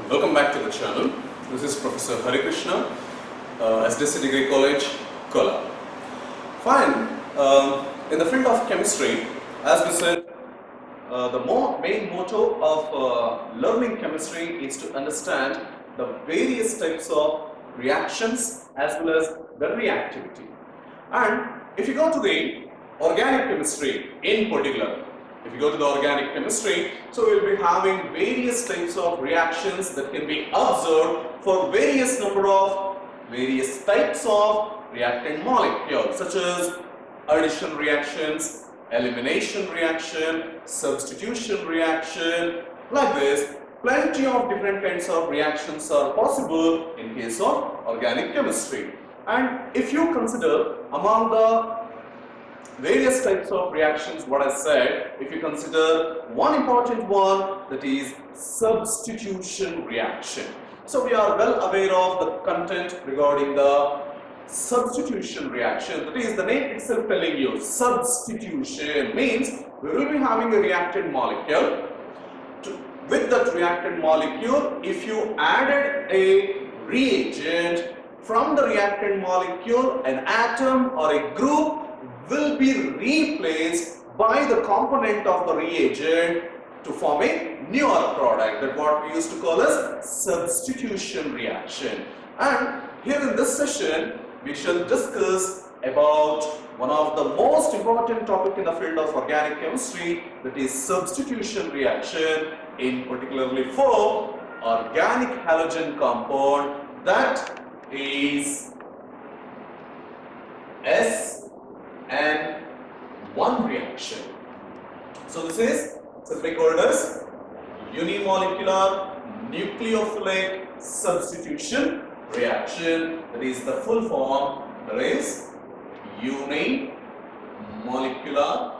Welcome back to the channel. This is Professor Harikrishna, SDC Degree College, Kola. Fine. In the field of chemistry, as we said, the main motto of learning chemistry is to understand the various types of reactions as well as the reactivity. And if you go to the organic chemistry in particular, if you go to the organic chemistry, so we will be having various types of reactions that can be observed for various types of reactant molecules, such as addition reactions, elimination reaction, substitution reaction. Like this, plenty of different kinds of reactions are possible in case of organic chemistry. And if you consider among the various types of reactions, what I said, if you consider one important one, that is substitution reaction. So we are well aware of the content regarding the substitution reaction. That is, the name itself telling you substitution means we will be having a reactant molecule. With that reactant molecule, if you added a reagent, from the reactant molecule an atom or a group will be replaced by the component of the reagent to form a newer product. That's what we used to call as substitution reaction. And here in this session, we shall discuss about one of the most important topic in the field of organic chemistry, that is substitution reaction, in particularly for organic halogen compound, that is SN1 reaction. So this is simply called as unimolecular nucleophilic substitution reaction. That is the full form. That is unimolecular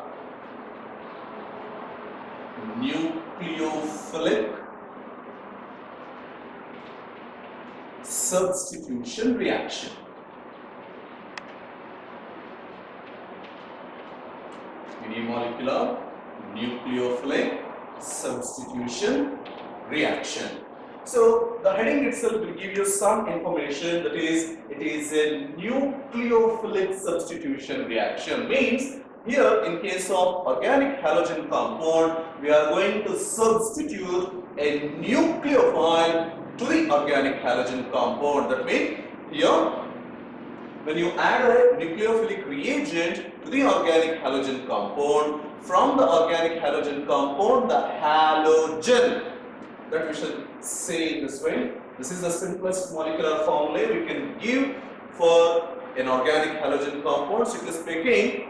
nucleophilic substitution reaction. Unimolecular nucleophilic substitution reaction. So the heading itself will give you some information, that is, it is a nucleophilic substitution reaction. Means here in case of organic halogen compound, we are going to substitute a nucleophile to the organic halogen compound. That means here when you add a nucleophilic reagent to the organic halogen compound, from the organic halogen compound, the halogen, that we should say in this way. This is the simplest molecular formula we can give for an organic halogen compound, strictly speaking,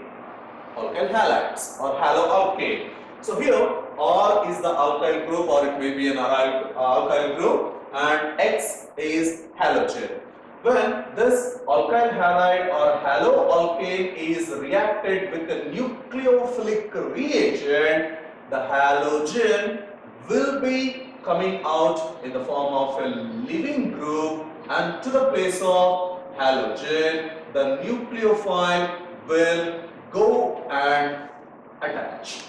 alkyl halides or haloalkane. So here R is the alkyl group, or it may be an alkyl group, and X is halogen. When this alkyl halide or haloalkane is reacted with a nucleophilic reagent, the halogen will be coming out in the form of a leaving group, and to the place of halogen, the nucleophile will go and attach.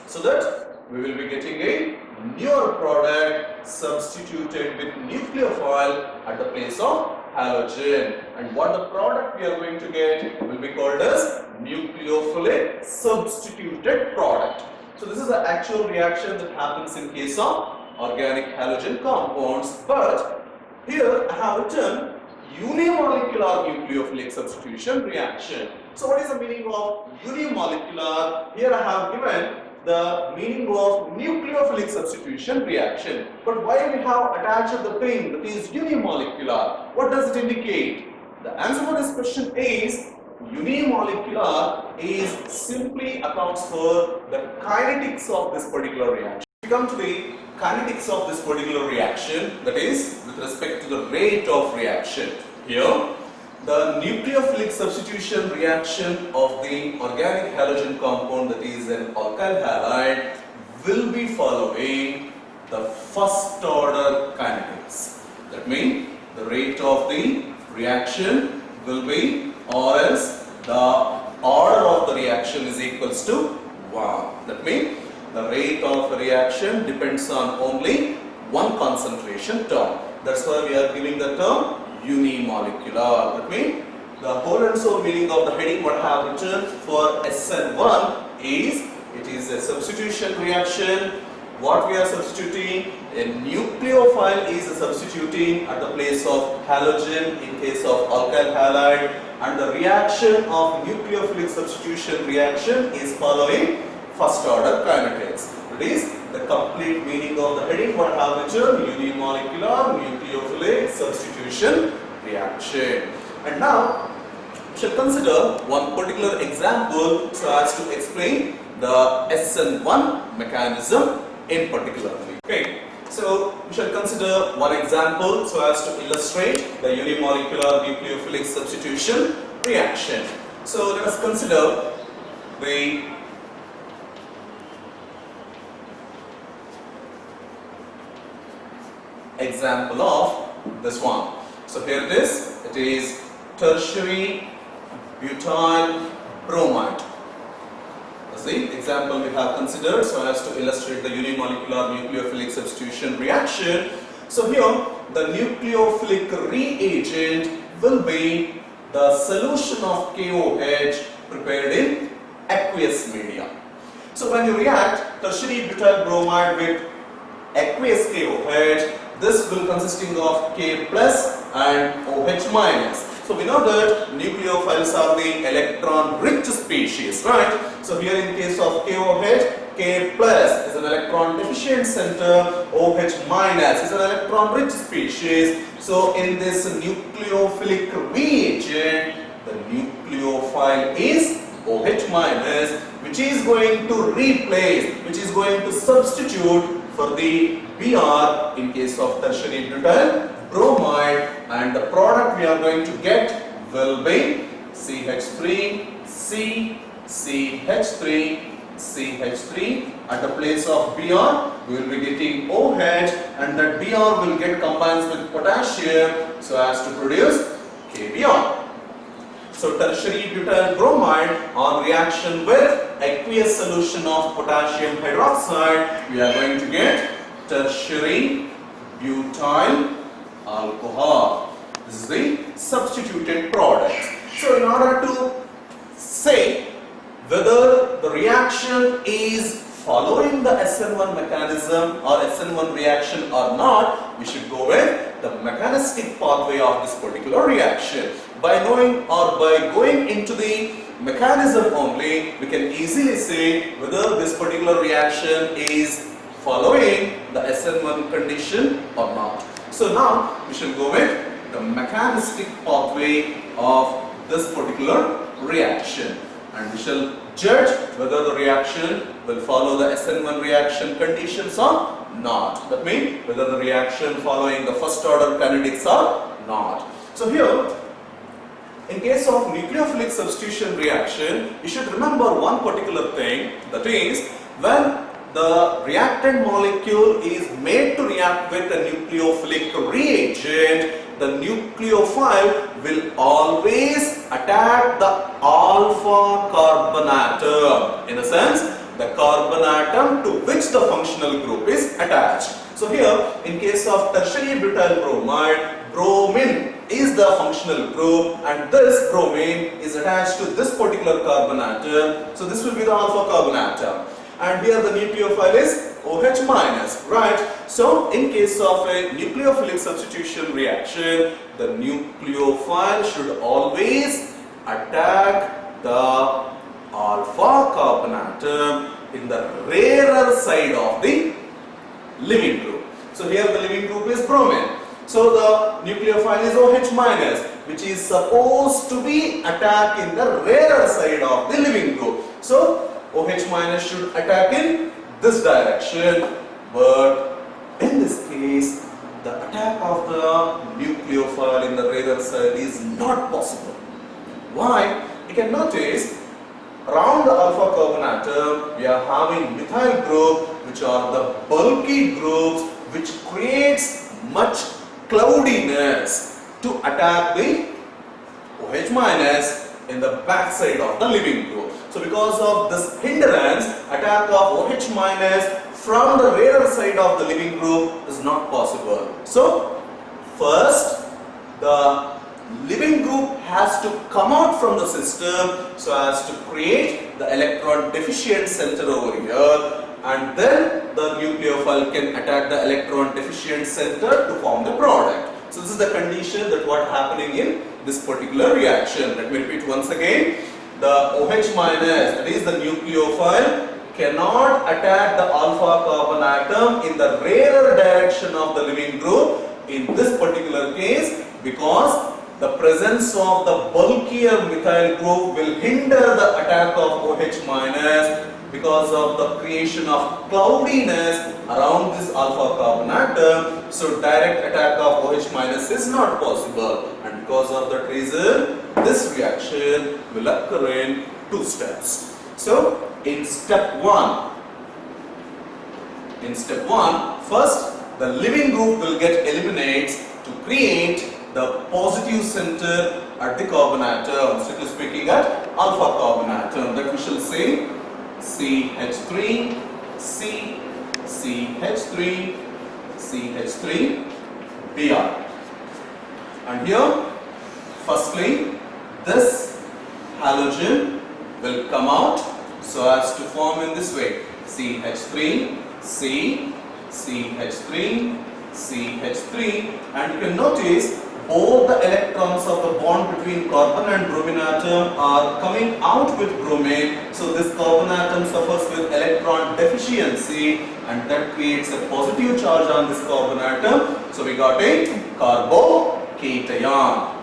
So that we will be getting a newer product substituted with nucleophile at the place of halogen. And what the product we are going to get will be called as nucleophilic substituted product. So this is the actual reaction that happens in case of organic halogen compounds, but here I have written unimolecular nucleophilic substitution reaction. So what is the meaning of unimolecular? Here I have given the meaning of nucleophilic substitution reaction. But why we have attached the thing that is unimolecular? What does it indicate? The answer for this question is unimolecular is simply accounts for the kinetics of this particular reaction. We come to the kinetics of this particular reaction, that is with respect to the rate of reaction. Here the nucleophilic substitution reaction of the organic halogen compound, that is an alkyl halide, will be following the first order kinetics. That means the rate of the reaction will be, or else the order of the reaction is equals to 1. That means the rate of reaction depends on only one concentration term. That's why we are giving the term unimolecular. That means the whole and sole meaning of the heading what I have written for SN1 is it is a substitution reaction. What we are substituting? A nucleophile is substituting at the place of halogen in case of alkyl halide, and the reaction of nucleophilic substitution reaction is following first order kinetics. That is the complete meaning of the heading what I have written, unimolecular nucleophilic substitution reaction. And now we shall consider one particular example so as to explain the SN1 mechanism in particular. Okay, so we shall consider one example so as to illustrate the unimolecular nucleophilic substitution reaction. So let us consider the example of this one. So here it is tertiary butyl bromide. That's the example we have considered so as to illustrate the unimolecular nucleophilic substitution reaction. So here the nucleophilic reagent will be the solution of KOH prepared in aqueous media. So when you react tertiary butyl bromide with aqueous KOH, this will consisting of K plus and OH minus. So we know that nucleophiles are the electron rich species, right? So here in case of KOH, K plus is an electron deficient center, OH minus is an electron rich species. So in this nucleophilic reagent, the nucleophile is OH minus, which is going to replace, which is going to substitute for the Br in case of tertiary butyl bromide, and the product we are going to get will be CH3, C, CH3, CH3. At the place of Br, we will be getting OH, and that Br will get combined with potassium so as to produce KBr. So tertiary butyl bromide on reaction with aqueous solution of potassium hydroxide, we are going to get tertiary butyl alcohol. This is the substituted product. So in order to say whether the reaction is following the SN1 mechanism or SN1 reaction or not, we should go with the mechanistic pathway of this particular reaction. By knowing or by going into the mechanism only, we can easily say whether this particular reaction is following the SN1 condition or not. So now we shall go with the mechanistic pathway of this particular reaction, and we shall judge whether the reaction will follow the SN1 reaction conditions or not. That means whether the reaction following the first order kinetics or not. So here, in case of nucleophilic substitution reaction, you should remember one particular thing, that is when the reactant molecule is made to react with a nucleophilic reagent, the nucleophile will always attack the alpha carbon atom. In a sense, the carbon atom to which the functional group is attached. So here, in case of tertiary butyl bromide, bromine is the functional group, and this bromine is attached to this particular carbon atom. So this will be the alpha carbon atom. And here the nucleophile is OH minus, right? So in case of a nucleophilic substitution reaction, the nucleophile should always attack the alpha carbon atom in the rarer side of the leaving group. So here the leaving group is bromine. So the nucleophile is OH minus, which is supposed to be attacked in the rarer side of the leaving group. So OH minus should attack in this direction, but in this case, the attack of the nucleophile in the rarer side is not possible. Why? You can notice around the alpha carbon atom, we are having methyl group, which are the bulky groups, which creates much cloudiness to attack the OH minus in the back side of the leaving group. So because of this hindrance, attack of OH minus from the rarer side of the living group is not possible. So first the living group has to come out from the system so as to create the electron deficient center over here, and then the nucleophile can attack the electron deficient center to form the product. So this is the condition that what happening in this particular reaction. Let me repeat once again. The OH minus, that is the nucleophile, cannot attack the alpha carbon atom in the rarer direction of the living group in this particular case, because the presence of the bulkier methyl group will hinder the attack of OH minus because of the creation of cloudiness around this alpha carbon atom. So direct attack of OH minus is not possible, and because of that reason this reaction will occur in two steps. So in step 1, first the living group will get eliminated to create the positive center at the carbon atom, strictly speaking at alpha carbon atom, that we shall say CH3, C, CH3, CH3, Br. And here, firstly, this halogen will come out so as to form in this way: CH3, C, CH3, CH3, and you can notice both the electrons of the bond between carbon and bromine atom are coming out with bromine. So this carbon atom suffers with electron deficiency, and that creates a positive charge on this carbon atom. So we got a carbocation,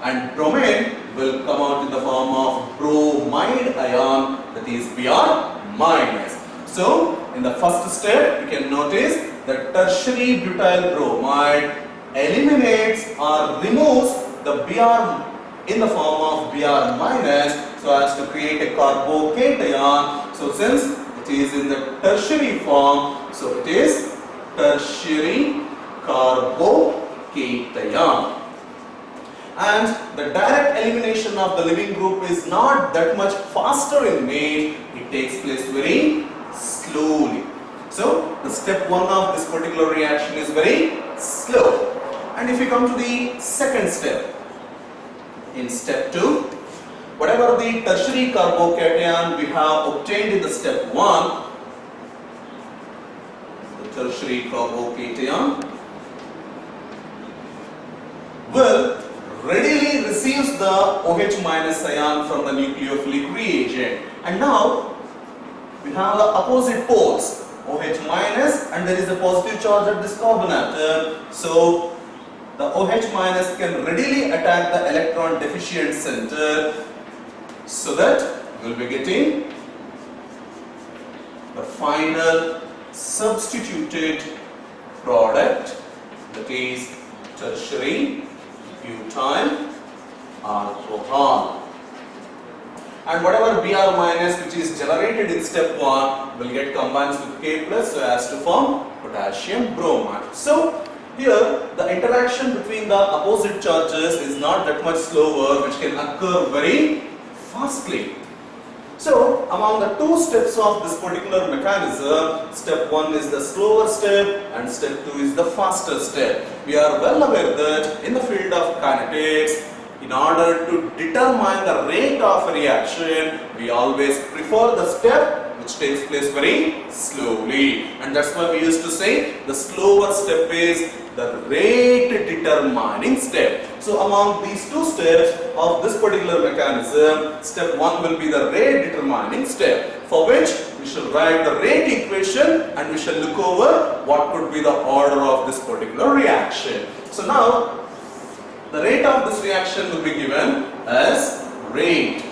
and bromine will come out in the form of bromide ion, that is Br minus. So in the first step, you can notice that tertiary butyl bromide eliminates or removes the Br in the form of Br minus so as to create a carbocation. So since it is in the tertiary form, so it is tertiary carbocation. And the direct elimination of the living group is not that much faster in made, it takes place very slowly. So the step 1 of this particular reaction is very slow. And if we come to the second step, in step 2, whatever the tertiary carbocation we have obtained in the step 1, the tertiary carbocation will readily receives the OH minus ion from the nucleophilic reagent. And now we have the opposite poles, OH minus, and there is a positive charge at this carbon atom. So the OH minus can readily attack the electron deficient center, so that we will be getting the final substituted product, that is tertiary butyl alcohol. And whatever Br minus which is generated in step 1 will get combined with K plus so as to form potassium bromide. So here the interaction between the opposite charges is not that much slower, which can occur very fastly. So among the two steps of this particular mechanism, step 1 is the slower step and step 2 is the faster step. We are well aware that in the field of kinetics, in order to determine the rate of a reaction, we always prefer the step which takes place very slowly, and that's why we used to say the slower step is the rate determining step. So among these two steps of this particular mechanism, step 1 will be the rate determining step, for which we shall write the rate equation and we shall look over what could be the order of this particular reaction. So now the rate of this reaction will be given as rate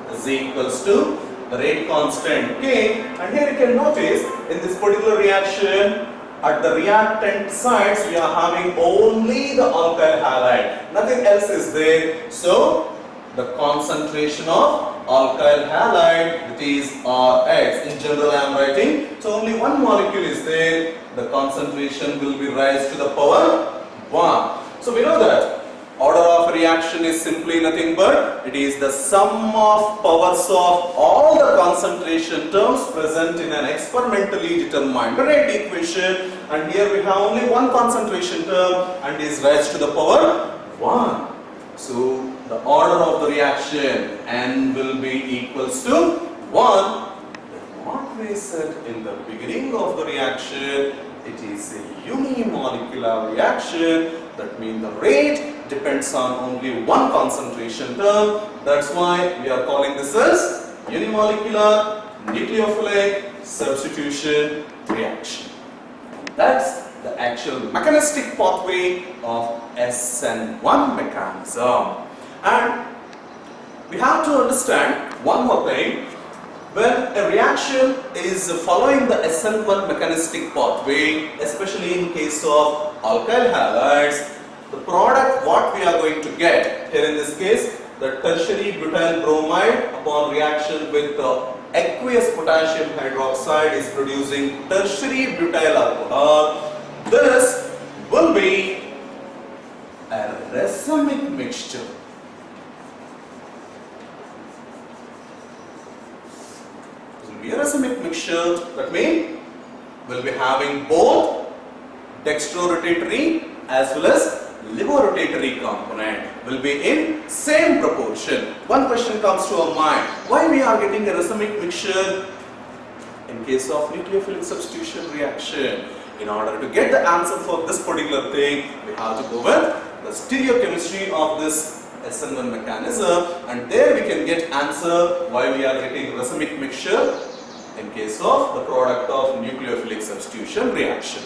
is equals to the rate constant K, and here you can notice in this particular reaction at the reactant sides we are having only the alkyl halide, nothing else is there. So the concentration of alkyl halide, that is Rx, in general I am writing, so only one molecule is there, the concentration will be raised to the power 1. So we know that order of of reaction is simply nothing but it is the sum of powers of all the concentration terms present in an experimentally determined rate equation, and here we have only one concentration term and is raised to the power 1. So the order of the reaction n will be equals to 1. What we said in the beginning of the reaction, it is a unimolecular reaction. That means the rate depends on only one concentration term. That's why we are calling this as unimolecular nucleophilic substitution reaction. That's the actual mechanistic pathway of SN1 mechanism. And we have to understand one more thing. When a reaction is following the SN1 mechanistic pathway, especially in case of alkyl halides, the product what we are going to get, here in this case, the tertiary butyl bromide upon reaction with the aqueous potassium hydroxide is producing tertiary butyl alcohol. This will be a racemic mixture. Be a racemic mixture, that means we'll be having both dextrorotatory as well as levorotatory component will be in same proportion. One question comes to our mind, why we are getting a racemic mixture in case of nucleophilic substitution reaction? In order to get the answer for this particular thing, we have to go with the stereochemistry of this SN1 mechanism, and there we can get answer why we are getting racemic mixture in case of the product of nucleophilic substitution reaction.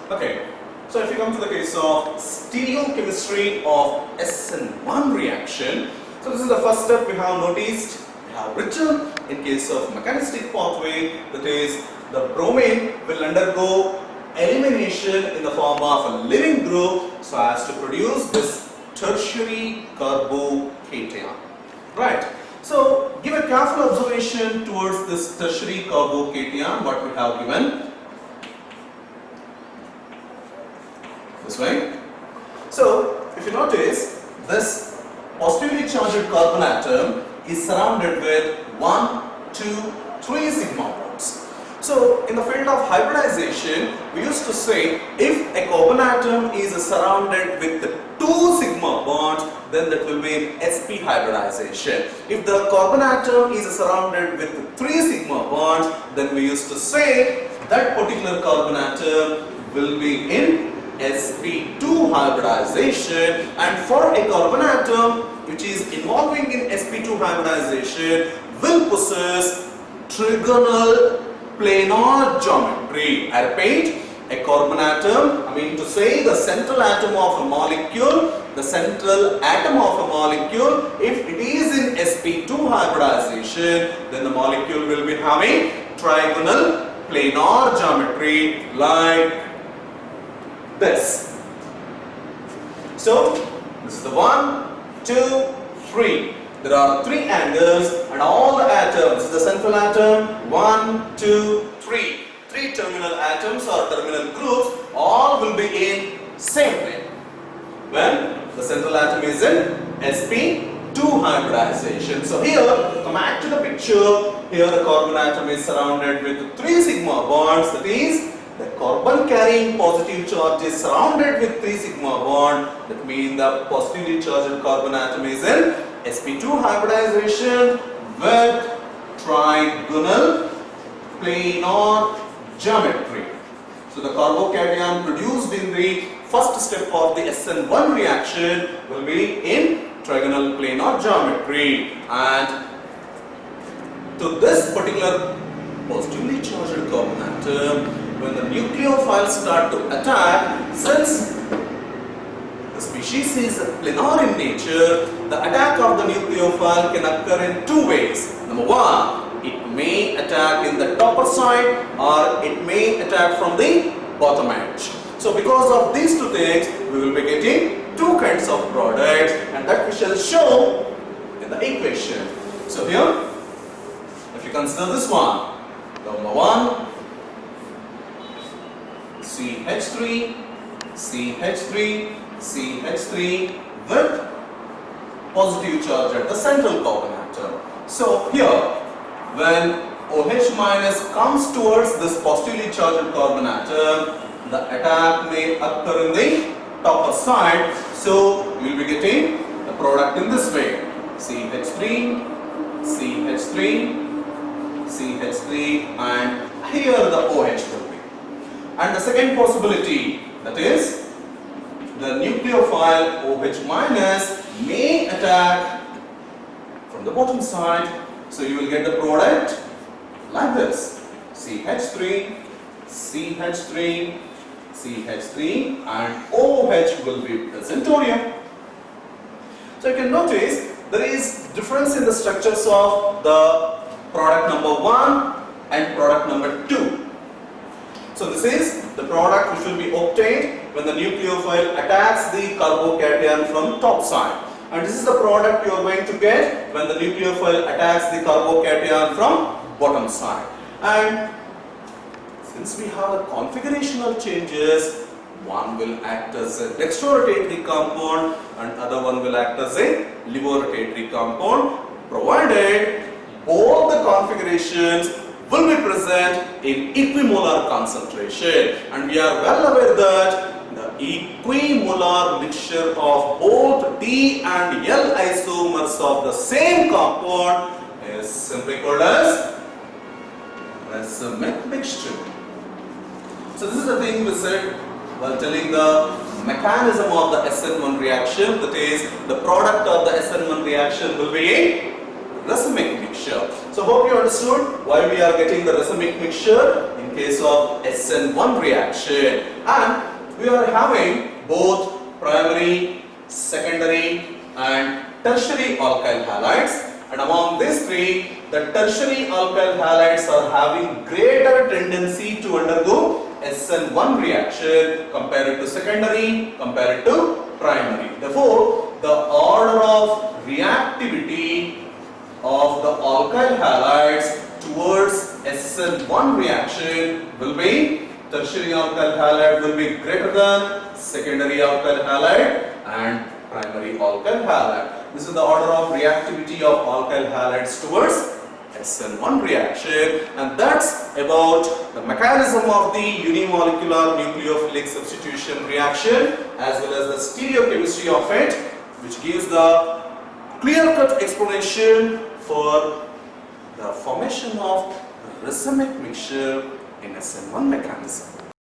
Okay, so if you come to the case of stereochemistry of SN1 reaction, so this is the first step we have noticed, we have written in case of mechanistic pathway, that is the bromine will undergo elimination in the form of a living group so as to produce this tertiary carbocation. Right. So give a careful observation towards this tertiary carbocation, what we have given. This way. So if you notice, this positively charged carbon atom is surrounded with 1, 2, 3 sigma bonds. So in the field of hybridization, we used to say if a carbon atom is surrounded with 2 sigma bonds, then that will be sp hybridization. If the carbon atom is surrounded with 3 sigma bonds, then we used to say that particular carbon atom will be in sp2 hybridization, and for a carbon atom which is involving in sp2 hybridization will possess trigonal planar geometry. I repeat, a carbon atom, I mean to say the central atom of a molecule, the central atom of a molecule, if it is in sp2 hybridization, then the molecule will be having trigonal planar geometry like this. So this is the 1, 2, 3. There are 3 angles and all the atoms, the central atom, 1, 2, 3. 3 terminal atoms or terminal groups, all will be in same plane. When the central atom is in sp2 hybridization. So here, come back to the picture. Here the carbon atom is surrounded with 3 sigma bonds. That is, the carbon carrying positive charge is surrounded with 3 sigma bond. That means the positively charged carbon atom is in sp2 hybridization with trigonal planar geometry. So the carbocation produced in the first step of the SN1 reaction will be in trigonal planar geometry, and to this particular positively charged carbon atom, when the nucleophiles start to attack, since the species is planar in nature, the attack of the nucleophile can occur in 2 ways. Number 1, it may attack in the topper side or it may attack from the bottom edge. So because of these 2 things, we will be getting 2 kinds of products, and that we shall show in the equation. So here, if you consider this one, number 1, CH3, CH3, CH3 with positive charge at the central carbon atom. So here, when OH minus comes towards this positively charged carbon atom, the attack may occur in the upper side. So you will be getting the product in this way: CH3, CH3, CH3, and here the OH will be. And the second possibility, that is, the nucleophile OH minus may attack from the bottom side. So you will get the product like this: CH3, CH3, CH3, and OH will be present over here. So you can notice there is difference in the structures of the product number 1 and product number 2. So this is the product which will be obtained when the nucleophile attacks the carbocation from top side. And this is the product you are going to get when the nucleophile attacks the carbocation from bottom side. And since we have a configurational changes, one will act as a dextrorotatory compound and other one will act as a levorotatory compound, provided both the configurations will be present in equimolar concentration. And we are well aware that the equimolar mixture of both D and L isomers of the same compound is simply called as racemic mixture. So this is the thing we said while telling the mechanism of the SN1 reaction, that is, the product of the SN1 reaction will be a racemic mixture. So hope you understood why we are getting the racemic mixture in case of SN1 reaction. And we are having both primary, secondary and tertiary alkyl halides. And among these three, the tertiary alkyl halides are having greater tendency to undergo SN1 reaction compared to secondary, compared to primary. Therefore, the order of reactivity of the alkyl halides towards SN1 reaction will be: tertiary alkyl halide will be greater than secondary alkyl halide and primary alkyl halide. This is the order of reactivity of alkyl halides towards SN1 reaction, and that's about the mechanism of the unimolecular nucleophilic substitution reaction as well as the stereochemistry of it, which gives the clear-cut explanation for the formation of racemic mixture in SN1 mechanism.